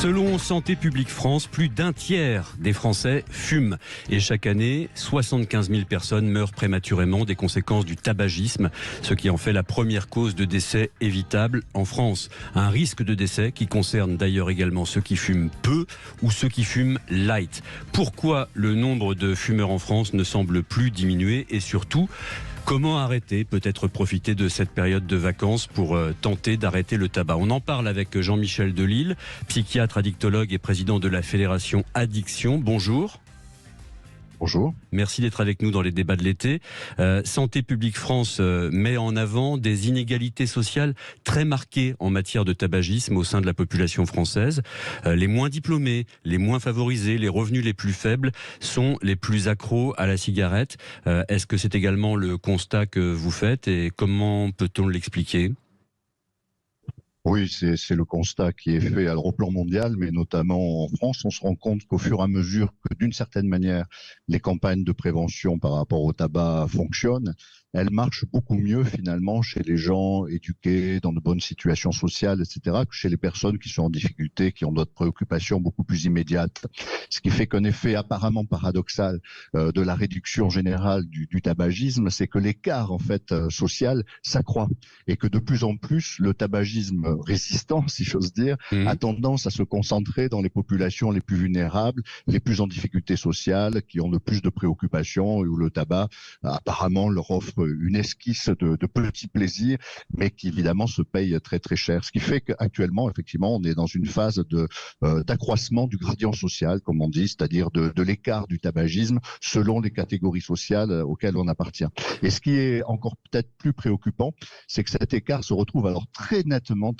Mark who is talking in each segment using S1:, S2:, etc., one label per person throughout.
S1: Selon Santé publique France, plus d'un tiers des Français fument. Et chaque année, 75 000 personnes meurent prématurément des conséquences du tabagisme, ce qui en fait la première cause de décès évitable en France. Un risque de décès qui concerne d'ailleurs également ceux qui fument peu ou ceux qui fument light. Pourquoi le nombre de fumeurs en France ne semble plus diminuer et surtout, comment arrêter, peut-être profiter de cette période de vacances pour tenter d'arrêter le tabac? On en parle avec Jean-Michel Delisle, psychiatre, addictologue et président de la Fédération Addiction. Bonjour.
S2: Bonjour.
S1: Merci d'être avec nous dans les débats de l'été. Santé publique France met en avant des inégalités sociales très marquées en matière de tabagisme au sein de la population française. Les moins diplômés, les moins favorisés, les revenus les plus faibles sont les plus accros à la cigarette. Est-ce que c'est également le constat que vous faites et comment peut-on l'expliquer ?
S2: Oui, c'est le constat qui est fait alors au plan mondial, mais notamment en France. On se rend compte qu'au fur et à mesure que, d'une certaine manière, les campagnes de prévention par rapport au tabac fonctionnent, elles marchent beaucoup mieux finalement chez les gens éduqués, dans de bonnes situations sociales, etc., que chez les personnes qui sont en difficulté, qui ont d'autres préoccupations beaucoup plus immédiates. Ce qui fait qu'un effet apparemment paradoxal de la réduction générale du tabagisme, c'est que l'écart en fait social s'accroît et que de plus en plus le tabagisme résistant, si j'ose dire, a tendance à se concentrer dans les populations les plus vulnérables, les plus en difficulté sociale, qui ont le plus de préoccupations et où le tabac apparemment leur offre une esquisse de petits plaisirs, mais qui évidemment se paye très très cher. Ce qui fait qu'actuellement, effectivement, on est dans une phase d'accroissement du gradient social, comme on dit, c'est-à-dire de l'écart du tabagisme selon les catégories sociales auxquelles on appartient. Et ce qui est encore peut-être plus préoccupant, c'est que cet écart se retrouve alors très nettement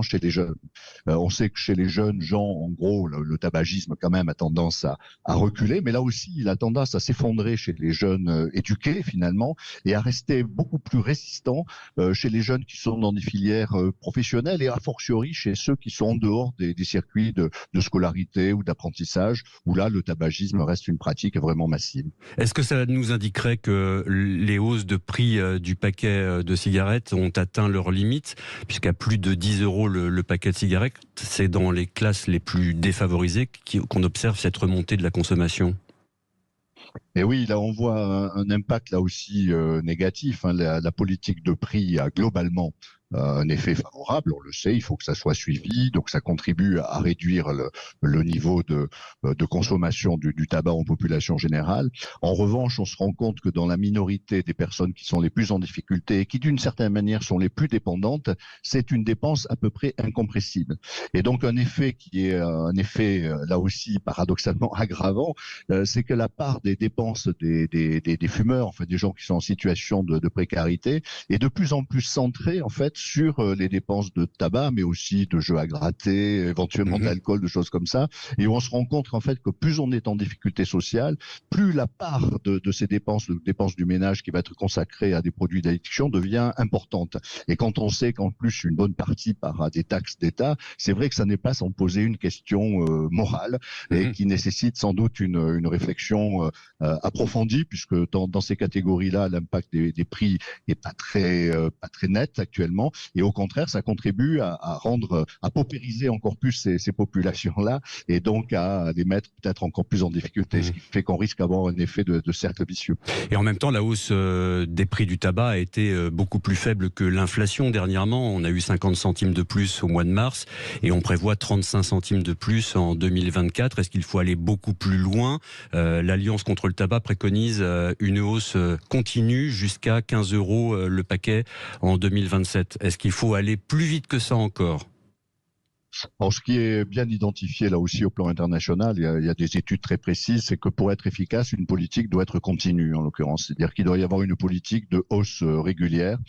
S2: chez les jeunes. On sait que chez les jeunes gens, en gros, le tabagisme quand même a tendance à reculer, mais là aussi, il a tendance à s'effondrer chez les jeunes éduqués finalement, et à rester beaucoup plus résistant chez les jeunes qui sont dans des filières professionnelles et a fortiori chez ceux qui sont en dehors des circuits de scolarité ou d'apprentissage, où là, le tabagisme reste une pratique vraiment massive.
S1: Est-ce que ça nous indiquerait que les hausses de prix du paquet de cigarettes ont atteint leurs limites, puisqu'à plus de 10 € le paquet de cigarettes, c'est dans les classes les plus défavorisées qu'on observe cette remontée de la consommation?
S2: Et oui, là on voit un impact là aussi négatif. La politique de prix a globalement un effet favorable, on le sait, il faut que ça soit suivi, donc ça contribue à réduire le niveau de consommation du tabac en population générale. En revanche, on se rend compte que dans la minorité des personnes qui sont les plus en difficulté et qui d'une certaine manière sont les plus dépendantes, c'est une dépense à peu près incompressible. Et donc un effet qui est un effet là aussi paradoxalement aggravant, c'est que la part des dépenses des fumeurs, enfin des gens qui sont en situation de précarité, est de plus en plus centrée en fait sur les dépenses de tabac, mais aussi de jeux à gratter, éventuellement d'alcool, de choses comme ça. Et on se rend compte en fait que plus on est en difficulté sociale, plus la part de ces dépenses, de dépenses du ménage qui va être consacrée à des produits d'addiction devient importante. Et quand on sait qu'en plus une bonne partie part à des taxes d'État, c'est vrai que ça n'est pas sans poser une question morale et qui nécessite sans doute une réflexion approfondie, puisque dans ces catégories-là, l'impact des prix est pas très net actuellement. Et au contraire, ça contribue à paupériser encore plus ces populations-là et donc à les mettre peut-être encore plus en difficulté, ce qui fait qu'on risque d'avoir un effet de cercle vicieux.
S1: Et en même temps, la hausse des prix du tabac a été beaucoup plus faible que l'inflation dernièrement. On a eu 50 centimes de plus au mois de mars et on prévoit 35 centimes de plus en 2024. Est-ce qu'il faut aller beaucoup plus loin? L'Alliance contre le tabac préconise une hausse continue jusqu'à 15 € le paquet en 2027. Est-ce qu'il faut aller plus vite que ça encore?
S2: Alors, ce qui est bien identifié là aussi au plan international, il y a des études très précises, c'est que pour être efficace, une politique doit être continue en l'occurrence. C'est-à-dire qu'il doit y avoir une politique de hausse régulière,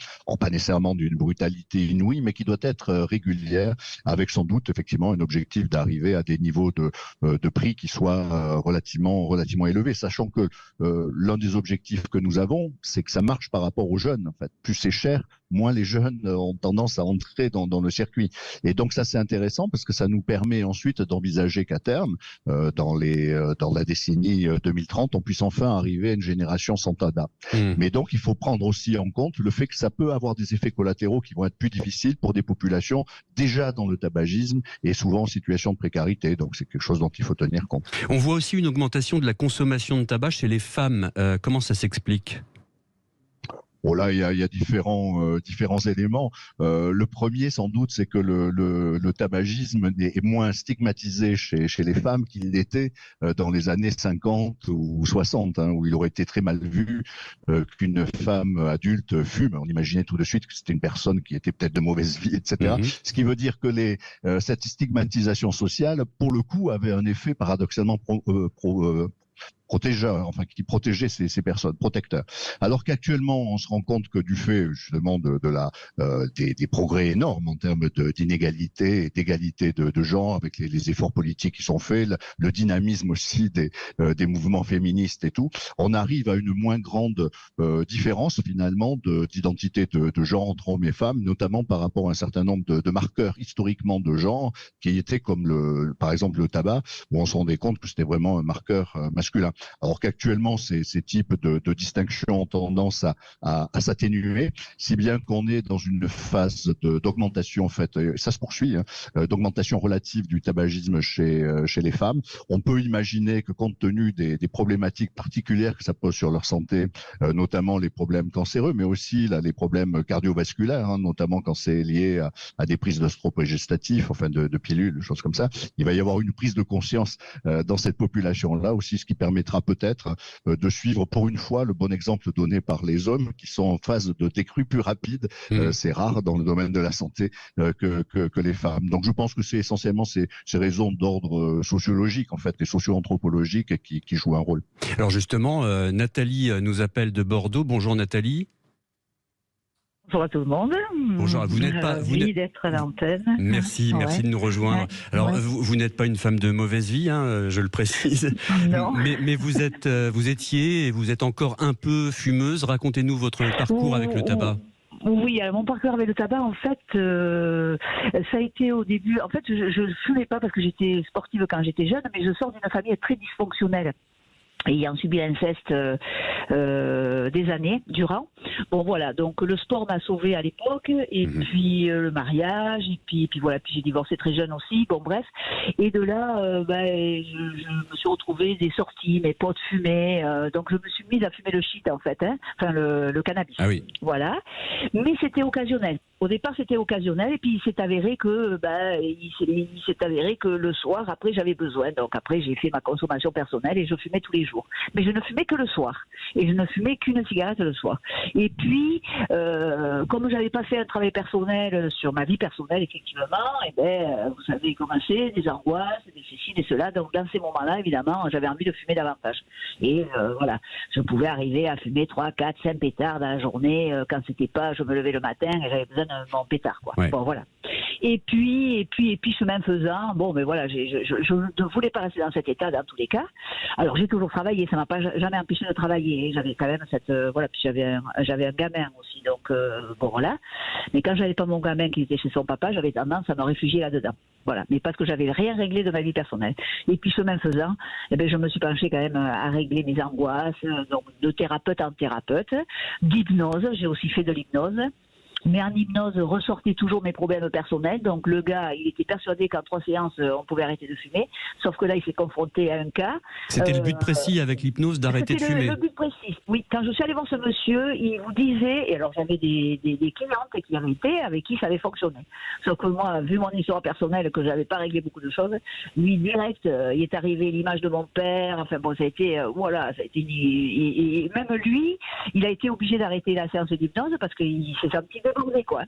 S2: pas nécessairement d'une brutalité inouïe, mais qui doit être régulière, avec sans doute effectivement un objectif d'arriver à des niveaux de prix qui soient relativement élevés, sachant que l'un des objectifs que nous avons, c'est que ça marche par rapport aux jeunes. En fait, plus c'est cher, moins les jeunes ont tendance à entrer dans le circuit. Et donc ça, c'est intéressant intéressant parce que ça nous permet ensuite d'envisager qu'à terme, dans la décennie 2030, on puisse enfin arriver à une génération sans tabac. Mais donc, il faut prendre aussi en compte le fait que ça peut avoir des effets collatéraux qui vont être plus difficiles pour des populations déjà dans le tabagisme et souvent en situation de précarité. Donc, c'est quelque chose dont il faut tenir compte.
S1: On voit aussi une augmentation de la consommation de tabac chez les femmes. Comment ça s'explique ?
S2: Bon là, il y a différents éléments. Le premier, sans doute, c'est que le tabagisme est moins stigmatisé chez les femmes qu'il l'était dans les années 50 ou 60, où il aurait été très mal vu qu'une femme adulte fume. On imaginait tout de suite que c'était une personne qui était peut-être de mauvaise vie, etc. Ce qui veut dire que cette stigmatisation sociale, pour le coup, avait un effet paradoxalement qui protégeait ces personnes, protecteurs. Alors qu'actuellement, on se rend compte que du fait justement des progrès énormes en termes d'inégalité et d'égalité de genre, avec les efforts politiques qui sont faits, le dynamisme aussi des mouvements féministes et tout, on arrive à une moins grande différence finalement d'identité de genre entre hommes et femmes, notamment par rapport à un certain nombre de marqueurs historiquement de genre qui étaient comme par exemple le tabac, où on se rendait compte que c'était vraiment un marqueur masculin. Alors qu'actuellement, ces types de distinctions ont tendance à s'atténuer, si bien qu'on est dans une phase d'augmentation, en fait, et ça se poursuit, d'augmentation relative du tabagisme chez les femmes. On peut imaginer que compte tenu des problématiques particulières que ça pose sur leur santé, notamment les problèmes cancéreux, mais aussi les problèmes cardiovasculaires, notamment quand c'est lié à des prises d'œstrogestatifs, enfin de pilules, des choses comme ça, il va y avoir une prise de conscience dans cette population-là aussi, ce qui permettra peut-être de suivre pour une fois le bon exemple donné par les hommes qui sont en phase de décrue plus rapide. C'est rare dans le domaine de la santé que les femmes. Donc je pense que c'est essentiellement ces raisons d'ordre sociologique en fait et socio-anthropologique qui jouent un rôle.
S1: Alors justement, Nathalie nous appelle de Bordeaux. Bonjour Nathalie.
S3: Bonjour à tout le monde.
S1: Bonjour, vous n'êtes pas...
S3: Ravi d'être à l'antenne.
S1: Merci de nous rejoindre. Alors, vous n'êtes pas une femme de mauvaise vie, je le précise.
S3: Non.
S1: Mais vous étiez et vous êtes encore un peu fumeuse. Racontez-nous votre parcours avec le tabac.
S3: Oui, alors mon parcours avec le tabac, en fait, ça a été au début... En fait, je ne fumais pas parce que j'étais sportive quand j'étais jeune, mais je sors d'une famille très dysfonctionnelle. Ayant subi l'inceste des années durant. Bon voilà, donc le sport m'a sauvée à l'époque, et puis le mariage, et puis voilà, puis j'ai divorcé très jeune aussi, bon bref. Et de là, je me suis retrouvée des sorties, mes potes fumaient, donc je me suis mise à fumer le shit en fait, enfin le cannabis. Ah oui. Voilà, mais c'était occasionnel. Au départ, c'était occasionnel, et puis il s'est avéré que le soir, après, j'avais besoin. Donc après, j'ai fait ma consommation personnelle et je fumais tous les jours. Mais je ne fumais que le soir, et je ne fumais qu'une cigarette le soir. Et puis, comme j'avais pas fait un travail personnel sur ma vie personnelle, effectivement, vous savez comment c'est, des angoisses, des ceci, des cela. Donc dans ces moments-là, évidemment, j'avais envie de fumer davantage. Et voilà, je pouvais arriver à fumer 3, 4, 5 pétards dans la journée. Quand c'était pas, je me levais le matin et j'avais besoin de mon pétard, quoi. Ouais. Bon, voilà. Et puis, chemin faisant, bon, mais voilà, je ne voulais pas rester dans cet état dans tous les cas. Alors, j'ai toujours travaillé, ça m'a pas jamais empêché de travailler. J'avais quand même puis j'avais un gamin aussi, donc bon, voilà. Mais quand j'avais pas mon gamin qui était chez son papa, j'avais tendance à me réfugier là-dedans. Voilà, mais parce que j'avais rien réglé de ma vie personnelle. Et puis, chemin faisant, je me suis penchée quand même à régler mes angoisses, donc de thérapeute en thérapeute, d'hypnose, j'ai aussi fait de l'hypnose. Mais en hypnose, ressortait toujours mes problèmes personnels. Donc le gars, il était persuadé qu'en 3 séances, on pouvait arrêter de fumer. Sauf que là, il s'est confronté à un cas.
S1: C'était le but précis avec l'hypnose d'arrêter de fumer.
S3: C'était le but précis. Oui, quand je suis allée voir ce monsieur, il vous disait, et alors j'avais des clientes qui arrêtaient, avec qui ça avait fonctionné. Sauf que moi, vu mon histoire personnelle, que j'avais pas réglé beaucoup de choses, lui direct, il est arrivé l'image de mon père. Enfin bon, ça a été, voilà, ça a été. Et même lui, il a été obligé d'arrêter la séance d'hypnose parce qu'il s'est senti débordé, quoi.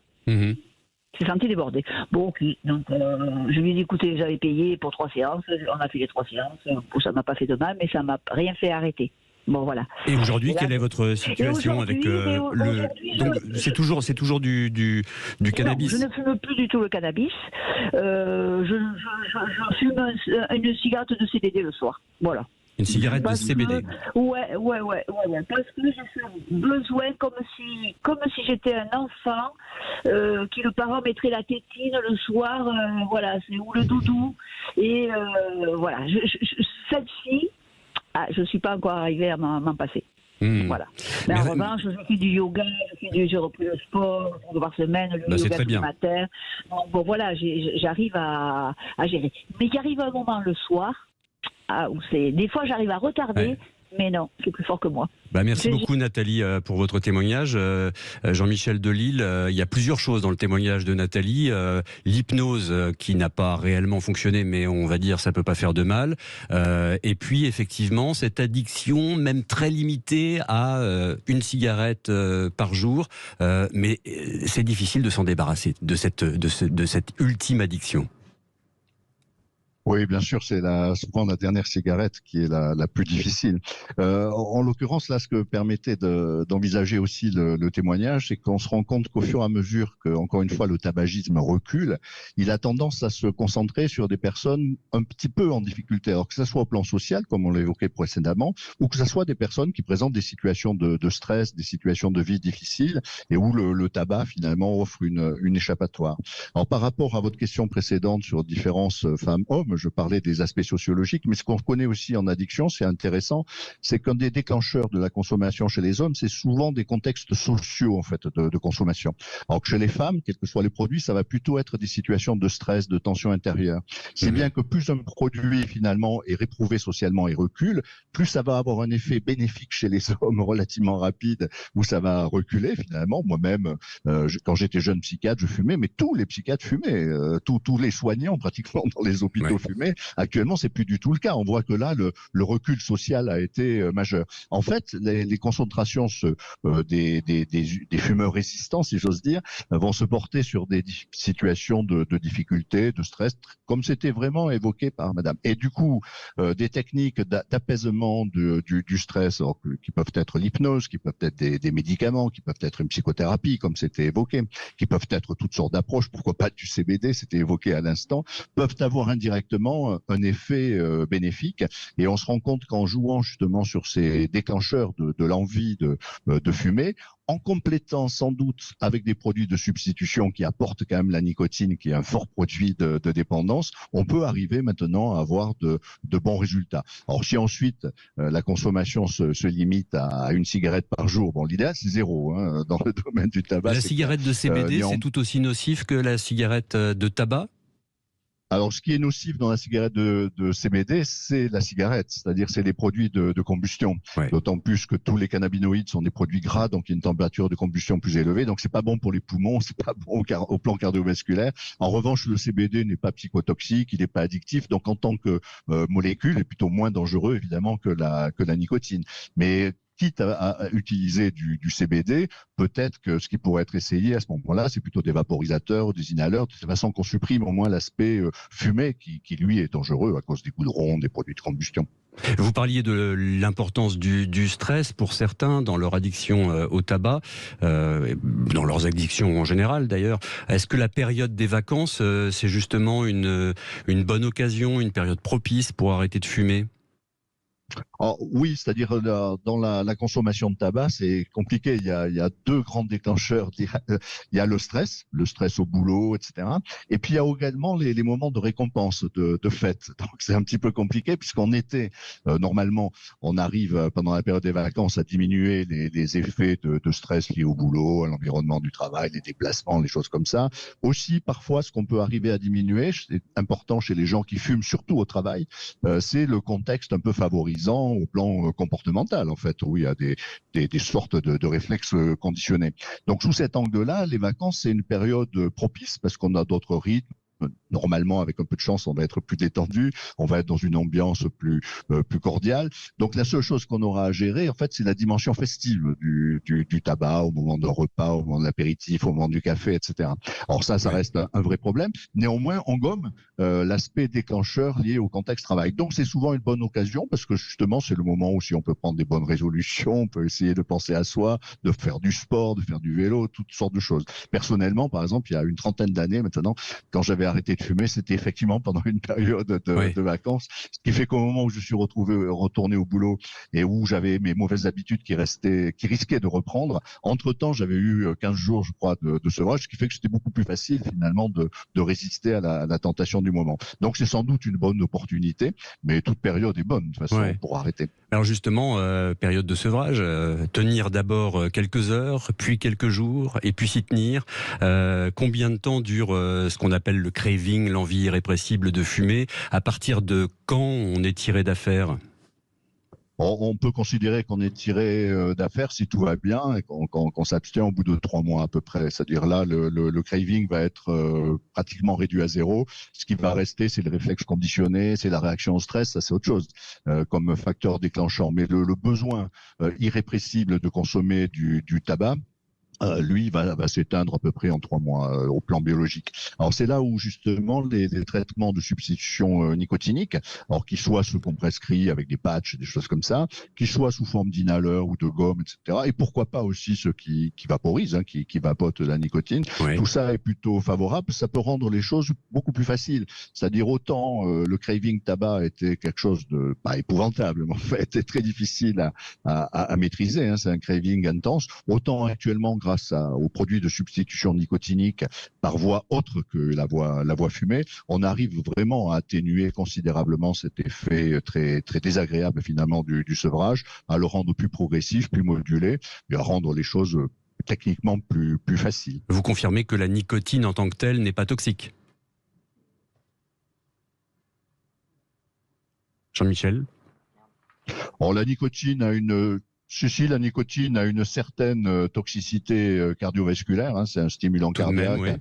S3: s'est senti débordé. Bon, ok. Donc, je lui ai dit, écoutez, j'avais payé pour 3 séances. On a fait les 3 séances. Ça m'a pas fait de mal, mais ça m'a rien fait arrêter. Bon, voilà.
S1: Et aujourd'hui, quelle est votre situation avec donc c'est toujours du cannabis?
S3: Non, je ne fume plus du tout le cannabis. Je fume une cigarette de CBD le soir. Voilà.
S1: Une cigarette de CBD.
S3: Ouais. Parce que j'ai ce besoin comme si j'étais un enfant qui le parent mettrait la tétine le soir, voilà, c'est ou le doudou. Et voilà, celle-ci, je suis pas encore arrivée à m'en passer. Voilà. Mais en revanche, je fais du yoga, j'ai repris le sport 3 fois par semaine, le yoga tous les matins. Donc bon, voilà, j'arrive à gérer. Mais il arrive un moment le soir où des fois j'arrive à retarder. Mais non, c'est plus fort que moi.
S1: Merci beaucoup Nathalie pour votre témoignage. Jean-Michel Delisle, il y a plusieurs choses dans le témoignage de Nathalie. L'hypnose qui n'a pas réellement fonctionné, mais on va dire ça peut pas faire de mal. Et puis effectivement cette addiction, même très limitée à une cigarette par jour, mais c'est difficile de s'en débarrasser de cette ultime addiction.
S2: Oui, bien sûr, c'est souvent la dernière cigarette qui est la plus difficile. En l'occurrence, là, ce que permettait d'envisager aussi le témoignage, c'est qu'on se rend compte qu'au fur et à mesure que, encore une fois, le tabagisme recule, il a tendance à se concentrer sur des personnes un petit peu en difficulté. Alors que ce soit au plan social, comme on l'évoquait précédemment, ou que ce soit des personnes qui présentent des situations de stress, des situations de vie difficiles, et où le tabac, finalement, offre une échappatoire. Alors, par rapport à votre question précédente sur différences femmes-hommes, je parlais des aspects sociologiques, mais ce qu'on connaît aussi en addiction, c'est intéressant, c'est qu'un des déclencheurs de la consommation chez les hommes, c'est souvent des contextes sociaux en fait de consommation. Alors que chez les femmes, quels que soient les produits, ça va plutôt être des situations de stress, de tension intérieure. C'est bien que plus un produit finalement est réprouvé socialement et recule, plus ça va avoir un effet bénéfique chez les hommes relativement rapide, où ça va reculer finalement. Moi-même, quand j'étais jeune psychiatre, je fumais, mais tous les psychiatres fumaient, tous les soignants pratiquement dans les hôpitaux fumer. Actuellement, c'est plus du tout le cas. On voit que là, le recul social a été majeur. En fait, les concentrations des fumeurs résistants, si j'ose dire, vont se porter sur des situations de difficulté, de stress, comme c'était vraiment évoqué par Madame. Et du coup, des techniques d'apaisement du stress, alors, qui peuvent être l'hypnose, qui peuvent être des médicaments, qui peuvent être une psychothérapie, comme c'était évoqué, qui peuvent être toutes sortes d'approches, pourquoi pas du CBD, c'était évoqué à l'instant, peuvent avoir indirectement un effet bénéfique. Et on se rend compte qu'en jouant justement sur ces déclencheurs de l'envie de fumer, en complétant sans doute avec des produits de substitution qui apportent quand même la nicotine, qui est un fort produit de dépendance, on peut arriver maintenant à avoir de bons résultats. Alors si ensuite la consommation se limite à une cigarette par jour, bon l'idéal c'est 0 dans le domaine du tabac.
S1: La cigarette de CBD, c'est tout aussi nocif que la cigarette de tabac ?
S2: Alors, ce qui est nocif dans la cigarette de CBD, c'est la cigarette, c'est-à-dire c'est les produits de combustion. Ouais. D'autant plus que tous les cannabinoïdes sont des produits gras, donc il y a une température de combustion plus élevée, donc c'est pas bon pour les poumons, c'est pas bon au plan cardiovasculaire. En revanche, le CBD n'est pas psychotoxique, il n'est pas addictif, donc en tant que molécule, est plutôt moins dangereux évidemment que la nicotine. Mais quitte à utiliser du CBD, peut-être que ce qui pourrait être essayé à ce moment-là, c'est plutôt des vaporisateurs, des inhaleurs, de façon qu'on supprime au moins l'aspect fumé qui lui est dangereux à cause des goudrons, des produits de combustion.
S1: Vous parliez de l'importance du stress pour certains dans leur addiction au tabac, dans leurs addictions en général d'ailleurs. Est-ce que la période des vacances, c'est justement une bonne occasion, une période propice pour arrêter de fumer ?
S2: Alors, oui, c'est-à-dire dans la consommation de tabac, c'est compliqué. Il y a 2 grands déclencheurs. Il y a le stress au boulot, etc. Et puis il y a également les moments de récompense, de fête. Donc c'est un petit peu compliqué puisqu'en été, normalement, on arrive pendant la période des vacances à diminuer les effets de stress liés au boulot, à l'environnement du travail, les déplacements, les choses comme ça. Aussi, parfois, ce qu'on peut arriver à diminuer, c'est important chez les gens qui fument, surtout au travail, c'est le contexte un peu favorisant au plan comportemental, en fait, où il y a des sortes de réflexes conditionnés. Donc, sous cet angle-là, les vacances, c'est une période propice parce qu'on a d'autres rythmes. Normalement, avec un peu de chance, on va être plus détendu, on va être dans une ambiance plus cordiale. Donc, la seule chose qu'on aura à gérer, en fait, c'est la dimension festive du tabac au moment d'un repas, au moment de l'apéritif, au moment du café, etc. Alors ça reste un vrai problème. Néanmoins, on gomme l'aspect déclencheur lié au contexte travail. Donc, c'est souvent une bonne occasion parce que justement, c'est le moment où si on peut prendre des bonnes résolutions, on peut essayer de penser à soi, de faire du sport, de faire du vélo, toutes sortes de choses. Personnellement, par exemple, il y a une 30aine d'années maintenant, quand j'avais arrêté de fumer, c'était effectivement pendant une période de vacances. Ce qui fait qu'au moment où je suis retourné au boulot et où j'avais mes mauvaises habitudes qui risquaient de reprendre, entre-temps, j'avais eu 15 jours, je crois, de sevrage, ce qui fait que c'était beaucoup plus facile finalement de résister à la tentation du moment. Donc c'est sans doute une bonne opportunité, mais toute période est bonne de toute façon pour arrêter.
S1: Alors justement, période de sevrage, tenir d'abord quelques heures, puis quelques jours, et puis s'y tenir. Combien de temps dure ce qu'on appelle le craving, l'envie irrépressible de fumer? À partir de quand on est tiré d'affaire?
S2: On peut considérer qu'on est tiré d'affaire si tout va bien et qu'on s'abstient au bout de 3 mois à peu près. C'est-à-dire là, le craving va être pratiquement réduit à zéro. Ce qui va rester, c'est le réflexe conditionné, c'est la réaction au stress, ça c'est autre chose comme facteur déclenchant. Mais le besoin irrépressible de consommer du tabac, lui va s'éteindre à peu près en 3 mois au plan biologique. Alors c'est là où justement les traitements de substitution nicotinique, alors qu'ils soient ceux qu'on prescrit avec des patchs, des choses comme ça, qu'ils soient sous forme d'inhaleur ou de gomme, etc. Et pourquoi pas aussi ceux qui vaporisent, qui vapotent la nicotine. Tout ça est plutôt favorable. Ça peut rendre les choses beaucoup plus faciles. C'est-à-dire autant le craving tabac était quelque chose de pas épouvantable, mais en fait était très difficile à maîtriser. C'est un craving intense. Autant actuellement grâce aux produits de substitution nicotinique par voie autre que la voie fumée, on arrive vraiment à atténuer considérablement cet effet très, très désagréable finalement du sevrage, à le rendre plus progressif, plus modulé et à rendre les choses techniquement plus faciles.
S1: Vous confirmez que la nicotine en tant que telle n'est pas toxique? Jean-Michel?
S2: Alors, la nicotine a une certaine toxicité cardiovasculaire. C'est un stimulant cardiaque.
S1: Même,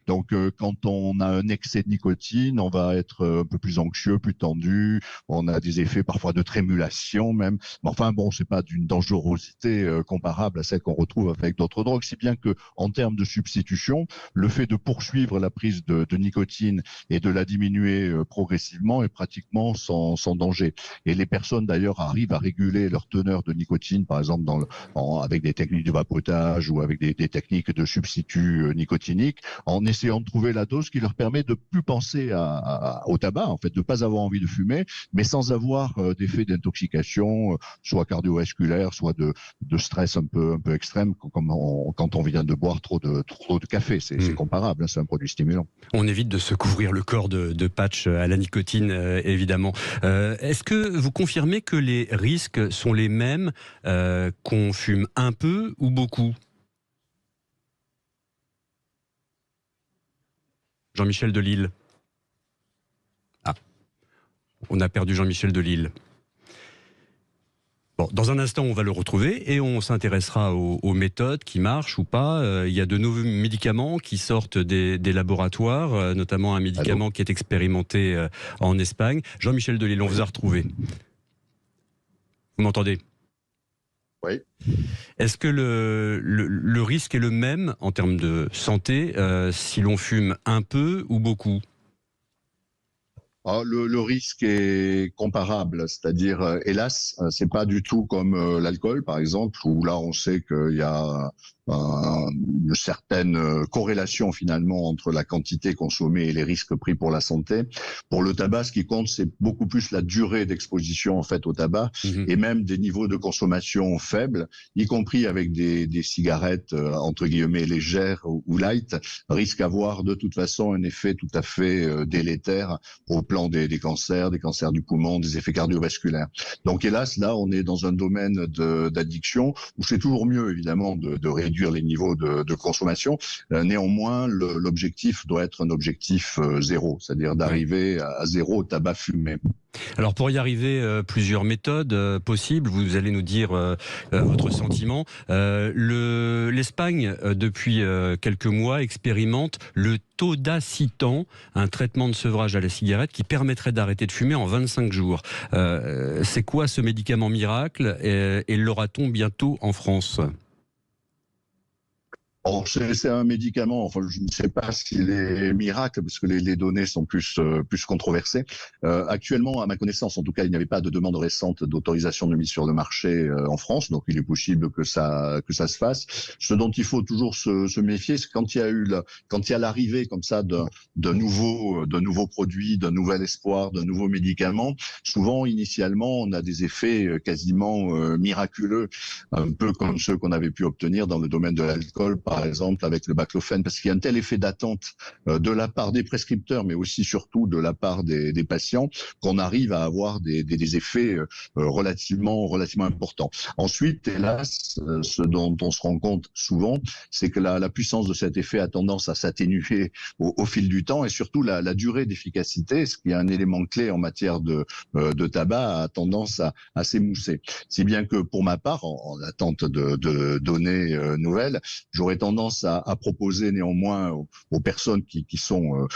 S2: Donc, quand on a un excès de nicotine, on va être un peu plus anxieux, plus tendu. On a des effets parfois de trémulation même. Mais enfin, bon, c'est pas d'une dangerosité comparable à celle qu'on retrouve avec d'autres drogues. Si bien que, en termes de substitution, le fait de poursuivre la prise de nicotine et de la diminuer progressivement est pratiquement sans danger. Et les personnes d'ailleurs arrivent à réguler leur teneur de nicotine, par exemple avec des techniques de vapotage ou avec des techniques de substitut nicotinique, en essayant de trouver la dose qui leur permet de plus penser au tabac, en fait, de pas avoir envie de fumer, mais sans avoir d'effet d'intoxication, soit cardiovasculaire, soit de stress un peu extrême, comme quand on vient de boire trop de café. C'est comparable, c'est un produit stimulant.
S1: On évite de se couvrir le corps de patch à la nicotine, évidemment. Est-ce que vous confirmez que les risques sont les mêmes qu'on fume un peu ou beaucoup? Jean-Michel Delisle. Ah, on a perdu Jean-Michel Delisle. Bon, dans un instant, on va le retrouver et on s'intéressera aux méthodes qui marchent ou pas. Il y a de nouveaux médicaments qui sortent des laboratoires, notamment un médicament qui est expérimenté en Espagne. Jean-Michel Delisle, on vous a retrouvé. Vous m'entendez?
S2: Oui.
S1: Est-ce que le risque est le même en termes de santé si l'on fume un peu ou beaucoup?
S2: Le risque est comparable, c'est-à-dire, hélas, c'est pas du tout comme l'alcool, par exemple, où là on sait qu'il y a une certaine corrélation finalement entre la quantité consommée et les risques pris pour la santé. Pour le tabac, ce qui compte, c'est beaucoup plus la durée d'exposition en fait au tabac et même des niveaux de consommation faibles, y compris avec des cigarettes entre guillemets légères ou light, risquent d'avoir de toute façon un effet tout à fait délétère au plan des cancers du poumon, des effets cardiovasculaires. Donc hélas, là, on est dans un domaine d'addiction où c'est toujours mieux évidemment de réduire les niveaux de consommation. Néanmoins, l'objectif doit être un objectif zéro, c'est-à-dire d'arriver à zéro tabac fumé.
S1: Alors pour y arriver, plusieurs méthodes possibles. Vous allez nous dire votre sentiment. L'Espagne, depuis quelques mois, expérimente le Todacitan, un traitement de sevrage à la cigarette qui permettrait d'arrêter de fumer en 25 jours. C'est quoi ce médicament miracle et l'aura-t-on bientôt en France ?
S2: Or, c'est un médicament, enfin, je ne sais pas s'il est miracle, parce que les données sont plus controversées. Actuellement, à ma connaissance, en tout cas, il n'y avait pas de demande récente d'autorisation de mise sur le marché en France, donc il est possible que ça se fasse. Ce dont il faut toujours se méfier, c'est quand il y a l'arrivée comme ça de nouveaux produits, d'un nouvel espoir, d'un nouveau médicament. Souvent, initialement, on a des effets quasiment miraculeux, un peu comme ceux qu'on avait pu obtenir dans le domaine de l'alcool, par exemple, avec le baclofène, parce qu'il y a un tel effet d'attente de la part des prescripteurs, mais aussi surtout de la part des patients, qu'on arrive à avoir des effets relativement importants. Ensuite, hélas, ce dont on se rend compte souvent, c'est que la puissance de cet effet a tendance à s'atténuer au fil du temps, et surtout la durée d'efficacité, ce qui est un élément clé en matière de tabac, a tendance à s'émousser. Si bien que pour ma part, en attente de données nouvelles, j'aurais tendance à proposer néanmoins aux personnes qui sont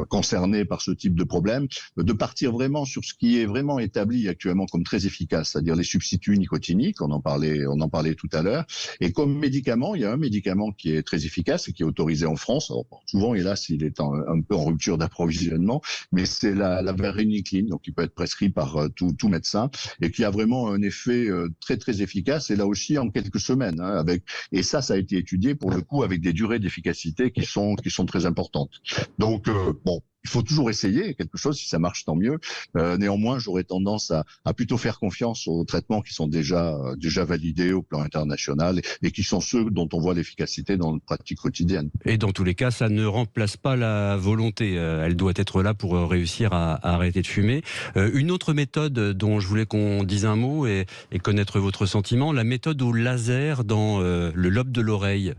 S2: concernées par ce type de problème de partir vraiment sur ce qui est vraiment établi actuellement comme très efficace, c'est-à-dire les substituts nicotiniques, on en parlait tout à l'heure, et comme médicament, il y a un médicament qui est très efficace et qui est autorisé en France. Alors, souvent, hélas, il est un peu en rupture d'approvisionnement, mais c'est la varenicline, donc qui peut être prescrit par tout médecin et qui a vraiment un effet très efficace, et là aussi en quelques semaines, hein, et ça a été étudié pour le coup avec des durées d'efficacité qui sont très importantes. Donc bon, il faut toujours essayer quelque chose, si ça marche tant mieux. Néanmoins, j'aurais tendance à plutôt faire confiance aux traitements qui sont déjà validés au plan international et qui sont ceux dont on voit l'efficacité dans notre pratique quotidienne.
S1: Et dans tous les cas, ça ne remplace pas la volonté. Elle doit être là pour réussir à arrêter de fumer. Une autre méthode dont je voulais qu'on dise un mot et connaître votre sentiment, la méthode au laser dans le lobe de l'oreille.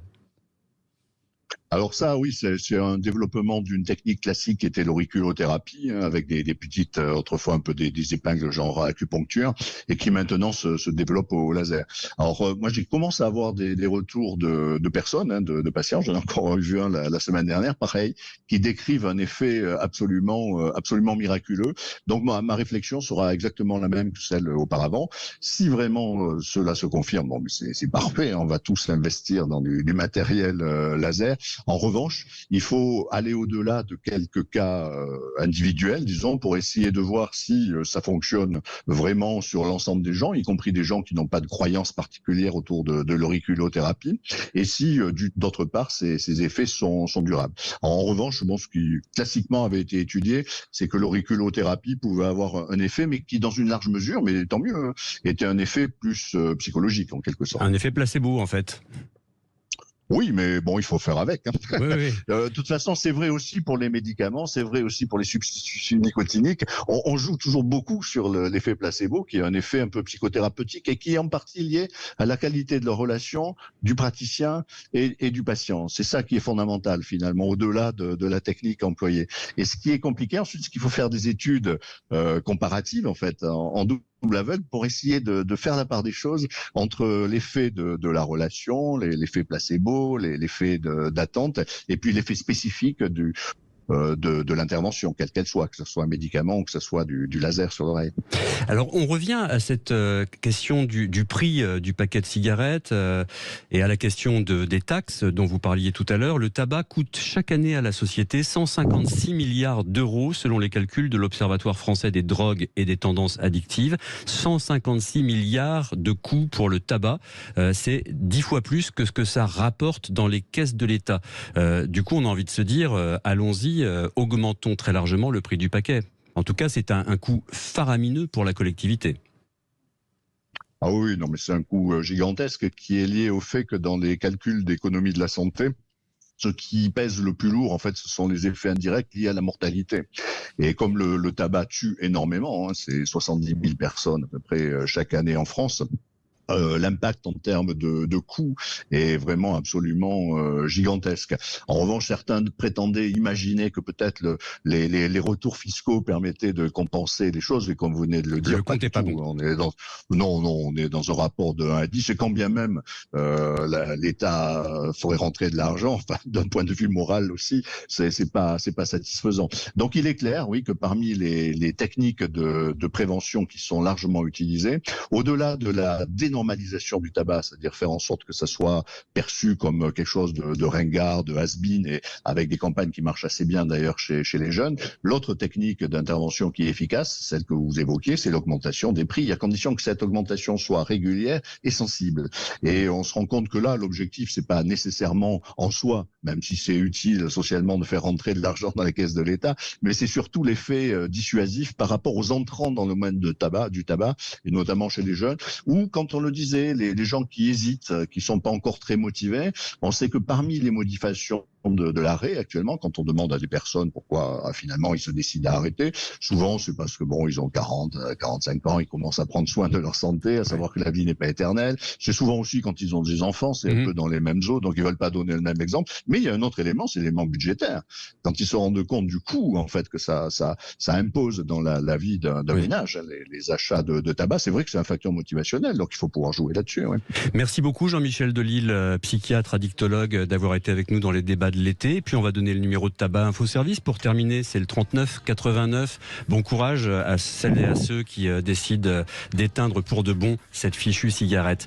S2: Alors ça, oui, c'est un développement d'une technique classique qui était l'auriculothérapie, hein, avec des petites, autrefois un peu des épingles genre acupuncture, et qui maintenant se développe au laser. Alors moi, j'ai commencé à avoir des retours de personnes, hein, de patients, j'en ai encore vu un la semaine dernière, pareil, qui décrivent un effet absolument miraculeux. Donc ma réflexion sera exactement la même que celle auparavant. Si vraiment cela se confirme, bon, c'est parfait, hein, on va tous investir dans du matériel laser. En revanche, il faut aller au-delà de quelques cas individuels, disons, pour essayer de voir si ça fonctionne vraiment sur l'ensemble des gens, y compris des gens qui n'ont pas de croyance particulière autour de l'auriculothérapie, et si, d'autre part, ces effets sont durables. En revanche, bon, ce qui classiquement avait été étudié, c'est que l'auriculothérapie pouvait avoir un effet, mais qui, dans une large mesure, mais tant mieux, était un effet plus psychologique, en quelque sorte.
S1: Un effet placebo, en fait.
S2: Oui, mais bon, il faut faire avec. Hein.
S1: Oui, oui.
S2: De toute façon, c'est vrai aussi pour les médicaments, c'est vrai aussi pour les substituts nicotiniques. On joue toujours beaucoup sur l'effet placebo, qui est un effet un peu psychothérapeutique et qui est en partie lié à la qualité de la relation du praticien et du patient. C'est ça qui est fondamental, finalement, au-delà de la technique employée. Et ce qui est compliqué ensuite, c'est qu'il faut faire des études comparatives, en fait, en double aveugle, pour essayer de faire la part des choses entre l'effet de la relation, l'effet placebo, l'effet d'attente, et puis l'effet spécifique de l'intervention, quelle qu'elle soit, que ce soit un médicament ou que ce soit du laser sur l'oreille.
S1: Alors, on revient à cette question du prix du paquet de cigarettes et à la question des taxes dont vous parliez tout à l'heure. Le tabac coûte chaque année à la société 156 milliards d'euros selon les calculs de l'Observatoire français des drogues et des tendances addictives. 156 milliards de coûts pour le tabac. C'est 10 fois plus que ce que ça rapporte dans les caisses de l'État. Du coup, on a envie de se dire, allons-y, augmentons très largement le prix du paquet. En tout cas, c'est un coût faramineux pour la collectivité.
S2: Ah oui, non, mais c'est un coût gigantesque qui est lié au fait que dans les calculs d'économie de la santé, ce qui pèse le plus lourd, en fait, ce sont les effets indirects liés à la mortalité. Et comme le tabac tue énormément, hein, c'est 70 000 personnes à peu près chaque année en France, l'impact en termes de coûts est vraiment absolument gigantesque. En revanche, certains prétendaient imaginer que peut-être les retours fiscaux permettaient de compenser les choses, et comme vous venez de le dire,
S1: le compte n'est pas bon.
S2: On est dans un rapport de 1 à 10, et quand bien même l'État ferait rentrer de l'argent, enfin, d'un point de vue moral aussi, c'est pas satisfaisant. Donc il est clair, oui, que parmi les techniques de prévention qui sont largement utilisées, au-delà de la dénonciation dénormalisation du tabac, c'est-à-dire faire en sorte que ça soit perçu comme quelque chose de ringard, de has-been, et avec des campagnes qui marchent assez bien d'ailleurs chez les jeunes. L'autre technique d'intervention qui est efficace, celle que vous évoquiez, c'est l'augmentation des prix, à condition que cette augmentation soit régulière et sensible. Et on se rend compte que là, l'objectif, c'est pas nécessairement en soi, même si c'est utile socialement de faire rentrer de l'argent dans les caisses de l'État, mais c'est surtout l'effet dissuasif par rapport aux entrants dans le domaine du tabac, et notamment chez les jeunes, ou quand on le disait, les gens qui hésitent, qui sont pas encore très motivés. On sait que parmi les modifications de l'arrêt actuellement, quand on demande à des personnes pourquoi finalement ils se décident à arrêter, souvent c'est parce que bon, ils ont 40, 45 ans, ils commencent à prendre soin de leur santé, à savoir que la vie n'est pas éternelle. C'est souvent aussi quand ils ont des enfants, c'est un peu dans les mêmes eaux, donc ils veulent pas donner le même exemple. Mais il y a un autre élément, c'est l'élément budgétaire. Quand ils se rendent compte du coût en fait que ça impose dans la vie d'un ménage, les achats de tabac, c'est vrai que c'est un facteur motivationnel, donc il faut pouvoir jouer là-dessus. Ouais.
S1: Merci beaucoup Jean-Michel Delisle, psychiatre, addictologue, d'avoir été avec nous dans les débats de l'été. Et puis on va donner le numéro de Tabac Info Service pour terminer, c'est le 39 89. Bon courage à celles et à ceux qui décident d'éteindre pour de bon cette fichue cigarette.